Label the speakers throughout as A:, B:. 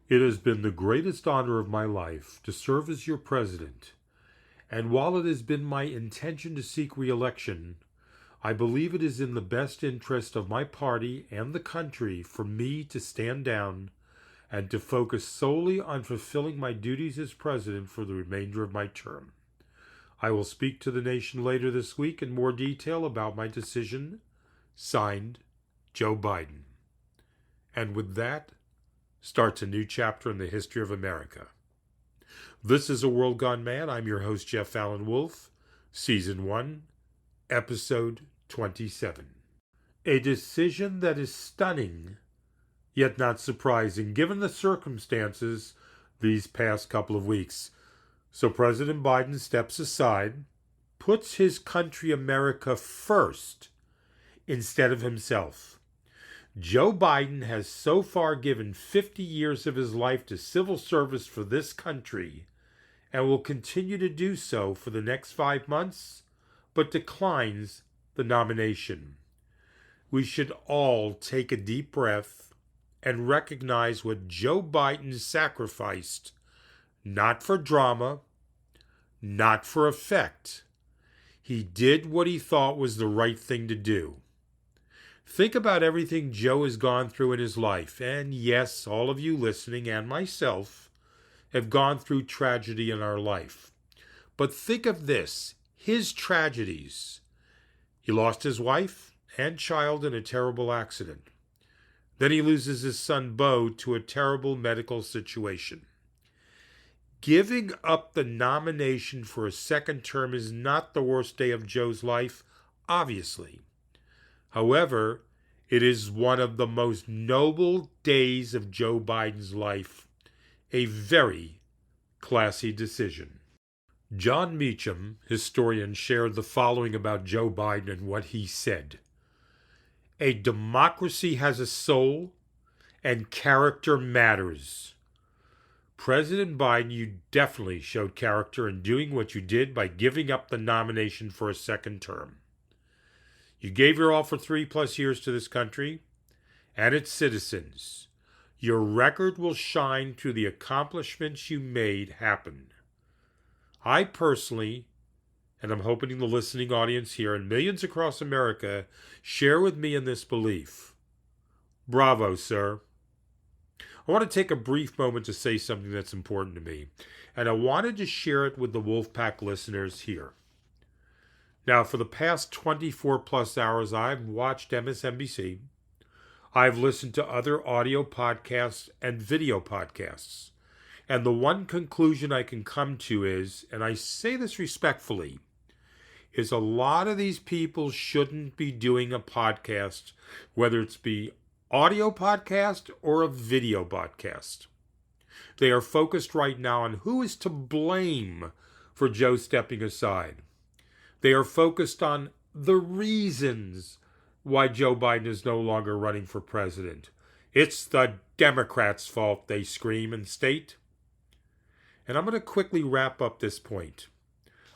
A: It has been the greatest honor of my life to serve as your president, and while it has been my intention to seek re-election, I believe it is in the best interest of my party and the country for me to stand down and to focus solely on fulfilling my duties as president for the remainder of my term. I will speak to the nation later this week in more detail about my decision. Signed, Joe Biden. And with that, starts a new chapter in the history of America. This is A World Gone Mad. I'm your host, Jeff Allen Wolf, Season 1, Episode 27. A decision that is stunning, yet not surprising, given the circumstances these past couple of weeks. So President Biden steps aside, puts his country, America, first instead of himself. Joe Biden has so far given 50 years of his life to civil service for this country and will continue to do so for the next 5 months, but declines the nomination. We should all take a deep breath and recognize what Joe Biden sacrificed, not for drama, not for effect. He did what he thought was the right thing to do. Think about everything Joe has gone through in his life, and yes, all of you listening and myself have gone through tragedy in our life. But think of this, his tragedies. He lost his wife and child in a terrible accident. Then he loses his son Beau to a terrible medical situation. Giving up the nomination for a second term is not the worst day of Joe's life, obviously. However, it is one of the most noble days of Joe Biden's life, a very classy decision. John Meacham, historian, shared the following about Joe Biden and what he said. A democracy has a soul, and character matters. President Biden, you definitely showed character in doing what you did by giving up the nomination for a second term. You gave your all for 3+ years to this country and its citizens. Your record will shine through the accomplishments you made happen. I personally, and I'm hoping the listening audience here and millions across America, share with me in this belief. Bravo, sir. I want to take a brief moment to say something that's important to me, and I wanted to share it with the Wolfpack listeners here. Now, for the past 24+ hours, I've watched MSNBC. I've listened to other audio podcasts and video podcasts. And the one conclusion I can come to is, and I say this respectfully, is a lot of these people shouldn't be doing a podcast, whether it's be audio podcast or a video podcast. They are focused right now on who is to blame for Joe stepping aside. They are focused on the reasons why Joe Biden is no longer running for president. It's the Democrats' fault, they scream and state. And I'm going to quickly wrap up this point.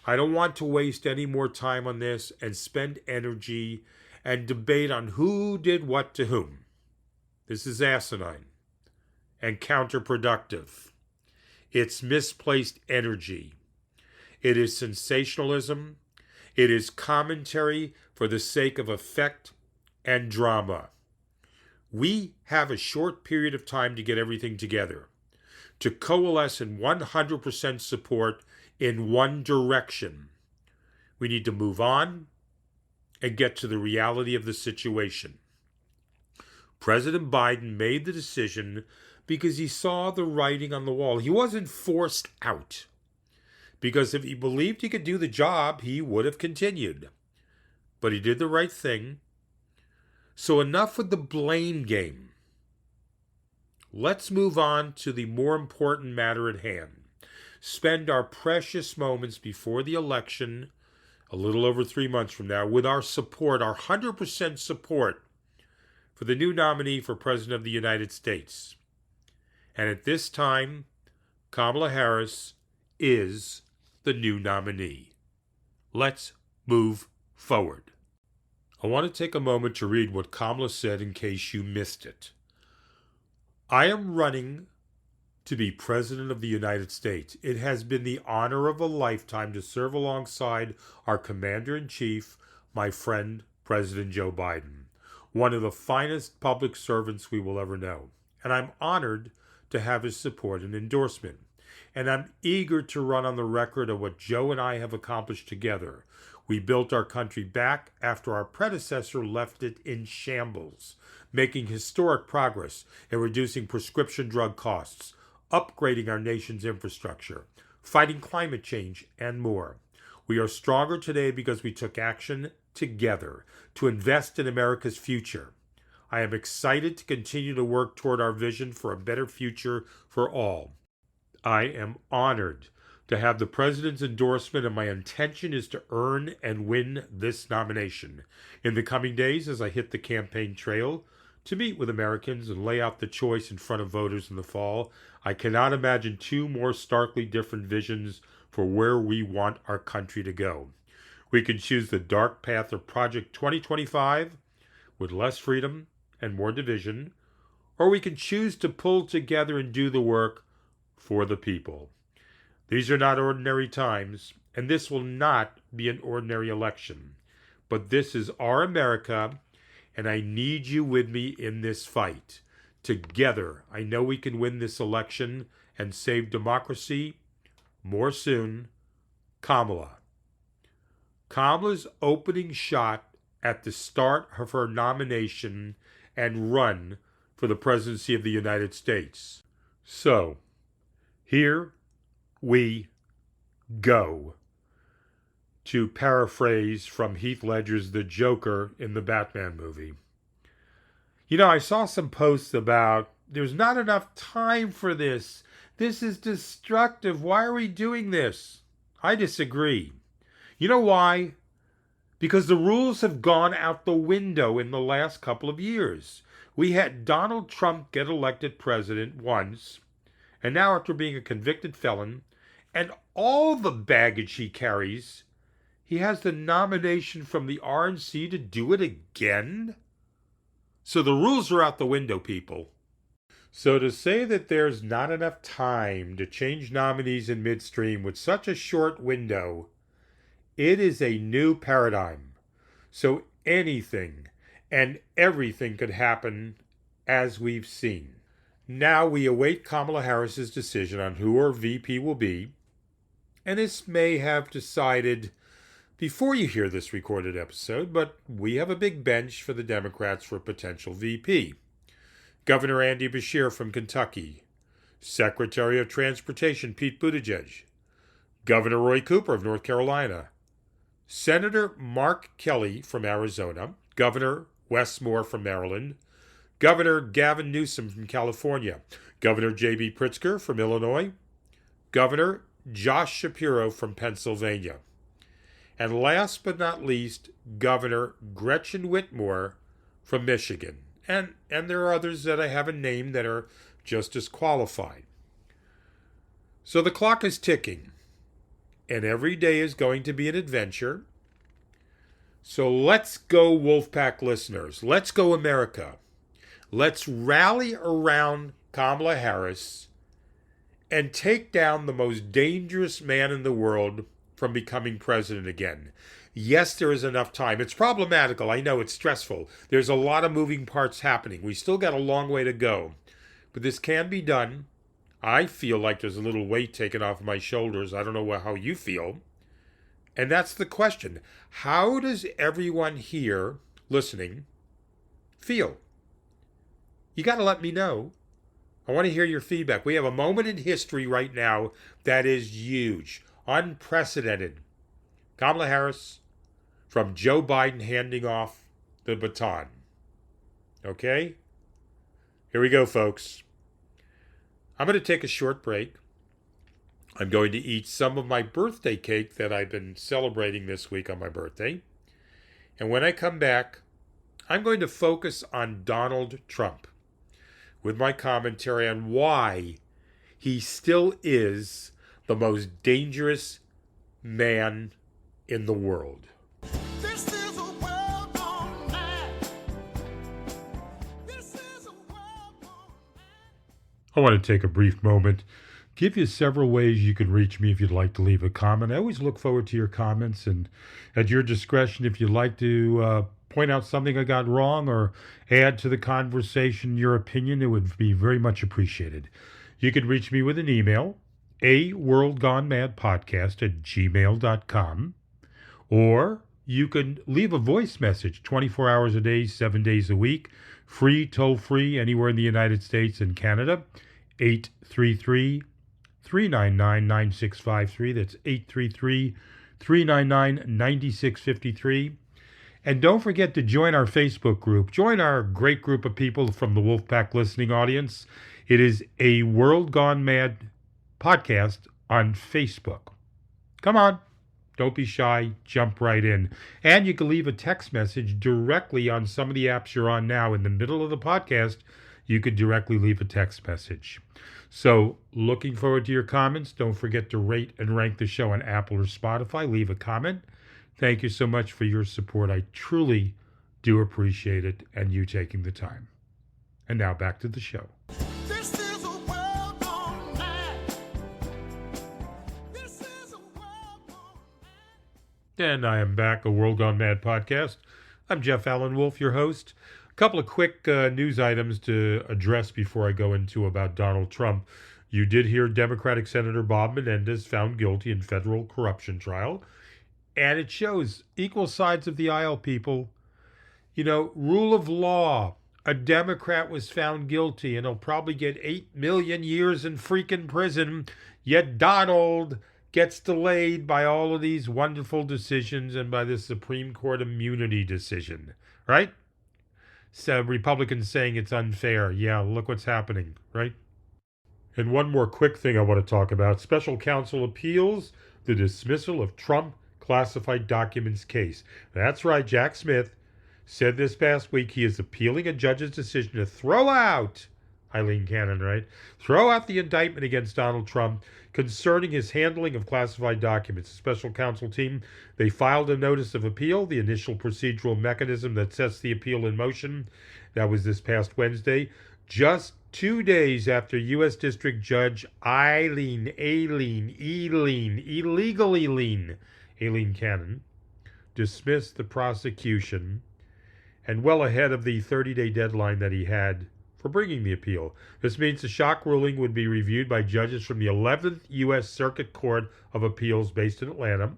A: I don't want to waste any more time on this and spend energy and debate on who did what to whom. This is asinine and counterproductive. It's misplaced energy. It is sensationalism. It is commentary for the sake of effect and drama. We have a short period of time to get everything together, to coalesce in 100% support in one direction. We need to move on and get to the reality of the situation. President Biden made the decision because he saw the writing on the wall. He wasn't forced out. Because if he believed he could do the job, he would have continued. But he did the right thing. So enough with the blame game. Let's move on to the more important matter at hand. Spend our precious moments before the election, a little over 3 months from now, with our support, our 100% support for the new nominee for President of the United States. And at this time, Kamala Harris is the new nominee. Let's move forward. I want to take a moment to read what Kamala said in case you missed it. I am running to be President of the United States. It has been the honor of a lifetime to serve alongside our Commander-in-Chief, my friend, President Joe Biden, one of the finest public servants we will ever know. And I'm honored to have his support and endorsement. And I'm eager to run on the record of what Joe and I have accomplished together. We built our country back after our predecessor left it in shambles, making historic progress in reducing prescription drug costs, upgrading our nation's infrastructure, fighting climate change, and more. We are stronger today because we took action together to invest in America's future. I am excited to continue to work toward our vision for a better future for all. I am honored to have the President's endorsement, and my intention is to earn and win this nomination. In the coming days, as I hit the campaign trail to meet with Americans and lay out the choice in front of voters in the fall, I cannot imagine two more starkly different visions for where we want our country to go. We can choose the dark path of Project 2025 with less freedom and more division, or we can choose to pull together and do the work for the people. These are not ordinary times, and this will not be an ordinary election. But this is our America, and I need you with me in this fight. Together, I know we can win this election and save democracy. More soon, Kamala. Kamala's opening shot at the start of her nomination and run for the presidency of the United States. So, here we go, to paraphrase from Heath Ledger's The Joker in the Batman movie. You know, I saw some posts about, there's not enough time for this. This is destructive. Why are we doing this? I disagree. You know why? Because the rules have gone out the window in the last couple of years. We had Donald Trump get elected president once, and now after being a convicted felon, and all the baggage he carries, he has the nomination from the RNC to do it again? So the rules are out the window, people. So to say that there's not enough time to change nominees in midstream with such a short window, it is a new paradigm. So anything and everything could happen, as we've seen. Now we await Kamala Harris's decision on who her VP will be, and this may have decided before you hear this recorded episode, but we have a big bench for the Democrats for potential VP. Governor Andy Beshear from Kentucky, Secretary of Transportation Pete Buttigieg, Governor Roy Cooper of North Carolina, Senator Mark Kelly from Arizona, Governor Wes Moore from Maryland, Governor Gavin Newsom from California, Governor J.B. Pritzker from Illinois, Governor Josh Shapiro from Pennsylvania, and last but not least, Governor Gretchen Whitmer from Michigan. And there are others that I haven't named that are just as qualified. So the clock is ticking, and every day is going to be an adventure. So let's go, Wolfpack listeners. Let's go, America. Let's rally around Kamala Harris and take down the most dangerous man in the world from becoming president again. Yes, there is enough time. It's problematical. I know it's stressful. There's a lot of moving parts happening. We still got a long way to go. But this can be done. I feel like there's a little weight taken off my shoulders. I don't know how you feel. And that's the question. How does everyone here listening feel? You got to let me know. I want to hear your feedback. We have a moment in history right now that is huge, unprecedented. Kamala Harris from Joe Biden handing off the baton. Okay? Here we go, folks. I'm going to take a short break. I'm going to eat some of my birthday cake that I've been celebrating this week on my birthday. And when I come back, I'm going to focus on Donald Trump with my commentary on why he still is the most dangerous man in the world.
B: This is a world gone mad. This is a world gone mad.
A: I want to take a brief moment, give you several ways you can reach me if you'd like to leave a comment. I always look forward to your comments, and at your discretion, if you'd like to point out something I got wrong or add to the conversation your opinion, it would be very much appreciated. You can reach me with an email, aworldgonemadpodcast@gmail.com, or you can leave a voice message 24 hours a day, 7 days a week, free, toll-free, anywhere in the United States and Canada, 833-399-9653. That's 833-399-9653. And don't forget to join our Facebook group. Join our great group of people from the Wolfpack listening audience. It is A World Gone Mad podcast on Facebook. Come on. Don't be shy. Jump right in. And you can leave a text message directly on some of the apps you're on now. In the middle of the podcast, you could directly leave a text message. So, looking forward to your comments. Don't forget to rate and rank the show on Apple or Spotify. Leave a comment. Thank you so much for your support. I truly do appreciate it and you taking the time. And now back to the show.
B: This is a world gone mad. This is a world gone mad.
A: And I am back, a World Gone Mad podcast. I'm Jeff Allen Wolf, your host. A couple of quick news items to address before I go into about Donald Trump. You did hear Democratic Senator Bob Menendez found guilty in federal corruption trial. And it shows equal sides of the aisle, people. You know, rule of law. A Democrat was found guilty and he'll probably get 8 million years in freaking prison. Yet Donald gets delayed by all of these wonderful decisions and by the Supreme Court immunity decision, right? So Republicans saying it's unfair. Yeah, look what's happening, right? And one more quick thing I want to talk about. Special counsel appeals the dismissal of Trump classified documents case. That's right, Jack Smith said this past week he is appealing a judge's decision to throw out Eileen Cannon, right? Throw out the indictment against Donald Trump concerning his handling of classified documents. The special counsel team, they filed a notice of appeal, the initial procedural mechanism that sets the appeal in motion. That was this past Wednesday, just 2 days after U.S. District Judge Eileen Cannon dismissed the prosecution and well ahead of the 30-day deadline that he had for bringing the appeal. This means the shock ruling would be reviewed by judges from the 11th U.S. Circuit Court of Appeals based in Atlanta.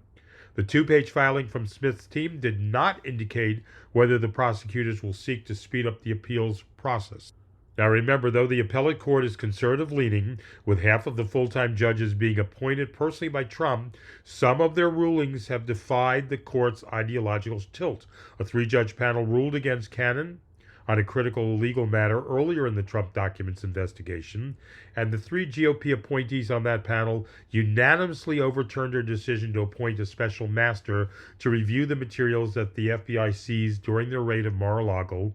A: The 2-page filing from Smith's team did not indicate whether the prosecutors will seek to speed up the appeals process. Now remember, though, the appellate court is conservative-leaning, with half of the full-time judges being appointed personally by Trump, some of their rulings have defied the court's ideological tilt. A 3-judge panel ruled against Cannon on a critical legal matter earlier in the Trump documents investigation, and the 3 GOP appointees on that panel unanimously overturned their decision to appoint a special master to review the materials that the FBI seized during their raid of Mar-a-Lago?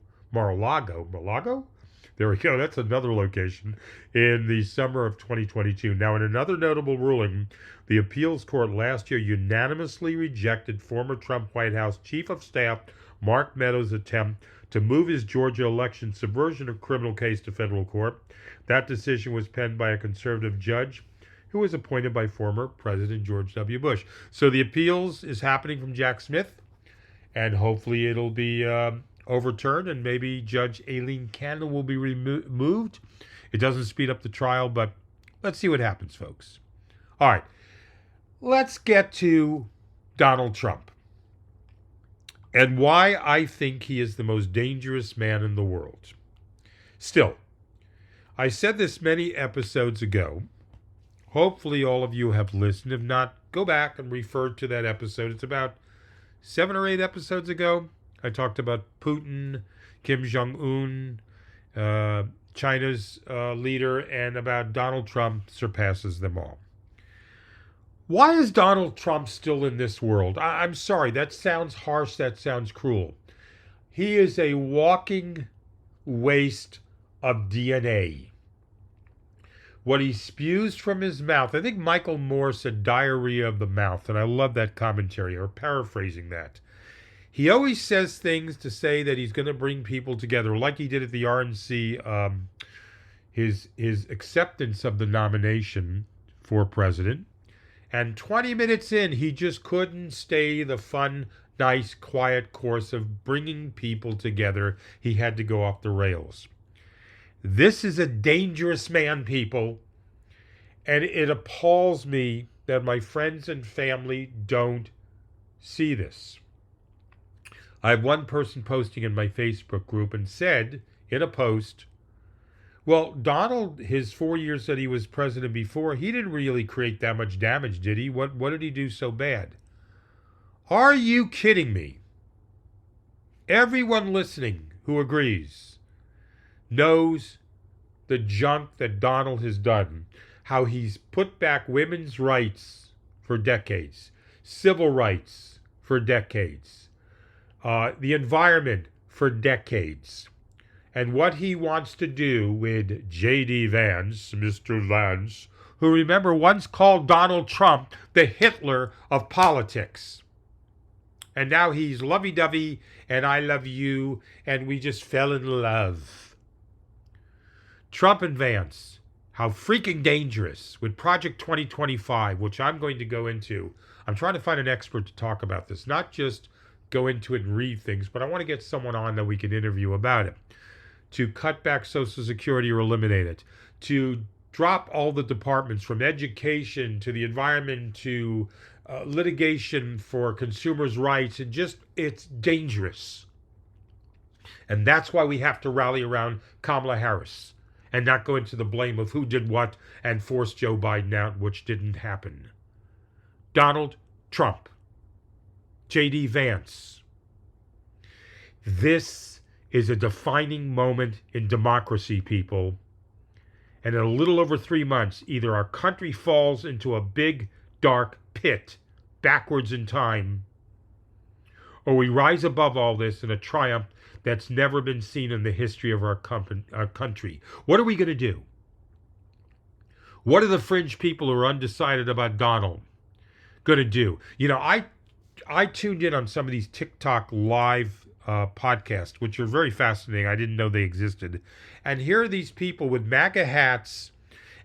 A: There we go. That's another location in the summer of 2022. Now, in another notable ruling, the appeals court last year unanimously rejected former Trump White House Chief of Staff Mark Meadows' attempt to move his Georgia election subversion of criminal case to federal court. That decision was penned by a conservative judge who was appointed by former President George W. Bush. So the appeals is happening from Jack Smith, and hopefully it'll be overturned, and maybe Judge Eileen Cannon will be removed. It doesn't speed up the trial, but let's see what happens, folks. All right, let's get to Donald Trump and why I think he is the most dangerous man in the world. Still, I said this many episodes ago. Hopefully all of you have listened. If not, go back and refer to that episode. It's about 7 or 8 episodes ago. I talked about Putin, Kim Jong-un, China's leader, and about Donald Trump surpasses them all. Why is Donald Trump still in this world? I'm sorry, that sounds harsh, that sounds cruel. He is a walking waste of DNA. What he spews from his mouth, I think Michael Moore said diarrhea of the mouth, and I love that commentary, or paraphrasing that. He always says things to say that he's going to bring people together, like he did at the RNC his acceptance of the nomination for president. And 20 minutes in, he just couldn't stay the fun, nice, quiet course of bringing people together. He had to go off the rails. This is a dangerous man, people. And it appalls me that my friends and family don't see this. I have one person posting in my Facebook group and said in a post, well, Donald, his 4 years that he was president before, he didn't really create that much damage, did he? What did he do so bad? Are you kidding me? Everyone listening who agrees knows the junk that Donald has done, how he's put back women's rights for decades, civil rights for decades, the environment for decades. And what he wants to do with J.D. Vance, Mr. Vance, who, remember, once called Donald Trump the Hitler of politics. And now he's lovey-dovey, and I love you, and we just fell in love. Trump and Vance, how freaking dangerous with Project 2025, which I'm going to go into. I'm trying to find an expert to talk about this, not just go into it and read things, but I want to get someone on that we can interview about it. To cut back Social Security or eliminate it, to drop all the departments from education to the environment to litigation for consumers' rights, and just, it's dangerous. And that's why we have to rally around Kamala Harris and not go into the blame of who did what and force Joe Biden out, which didn't happen. Donald Trump, J.D. Vance. This is a defining moment in democracy, people. And in a little over 3 months, either our country falls into a big, dark pit backwards in time, or we rise above all this in a triumph that's never been seen in the history of our country. What are we going to do? What are the fringe people who are undecided about Donald going to do? You know, I tuned in on some of these TikTok live podcasts, which are very fascinating. I didn't know they existed. And here are these people with MAGA hats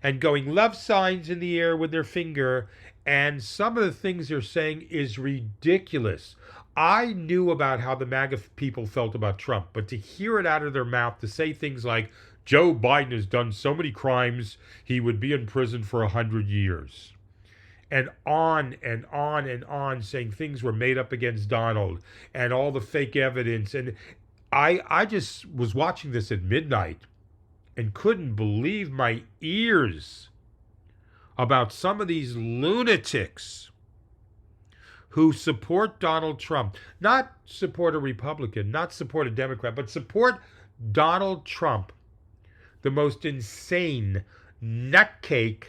A: and going love signs in the air with their finger. And some of the things they're saying is ridiculous. I knew about how the MAGA people felt about Trump, but to hear it out of their mouth, to say things like, Joe Biden has done so many crimes, he would be in prison for 100 years. And on and on and on, saying things were made up against Donald and all the fake evidence. And I just was watching this at midnight and couldn't believe my ears about some of these lunatics who support Donald Trump. Not support a Republican, not support a Democrat, but support Donald Trump, the most insane nutcake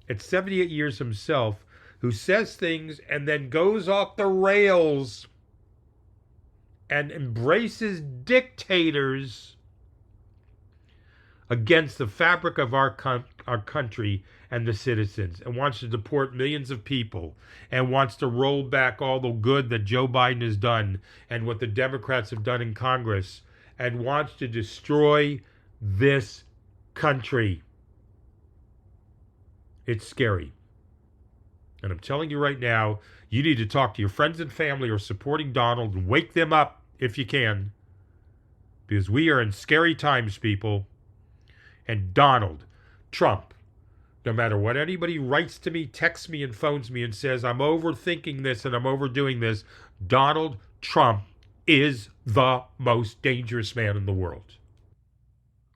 A: at 78 years himself, who says things and then goes off the rails and embraces dictators against the fabric of our country and the citizens, and wants to deport millions of people, and wants to roll back all the good that Joe Biden has done and what the Democrats have done in Congress, and wants to destroy this country. It's scary. And I'm telling you right now, you need to talk to your friends and family who are supporting Donald and wake them up if you can. Because we are in scary times, people. And Donald Trump, no matter what anybody writes to me, texts me, and phones me and says, I'm overthinking this and I'm overdoing this, Donald Trump is the most dangerous man in the world.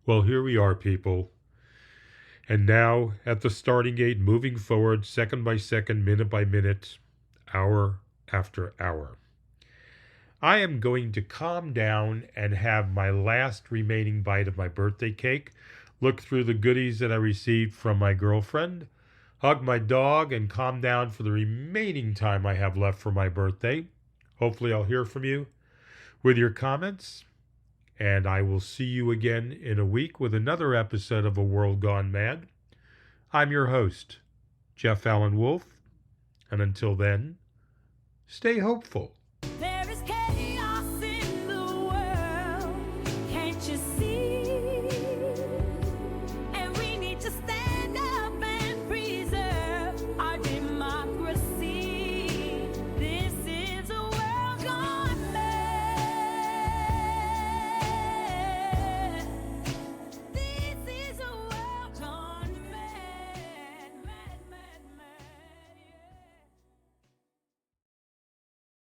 A: Well, here we are, people. And now, at the starting gate, moving forward, second by second, minute by minute, hour after hour. I am going to calm down and have my last remaining bite of my birthday cake, look through the goodies that I received from my girlfriend, hug my dog, and calm down for the remaining time I have left for my birthday. Hopefully I'll hear from you with your comments. And I will see you again in a week with another episode of A World Gone Mad. I'm your host, Jeff Allen Wolf. And until then, stay hopeful.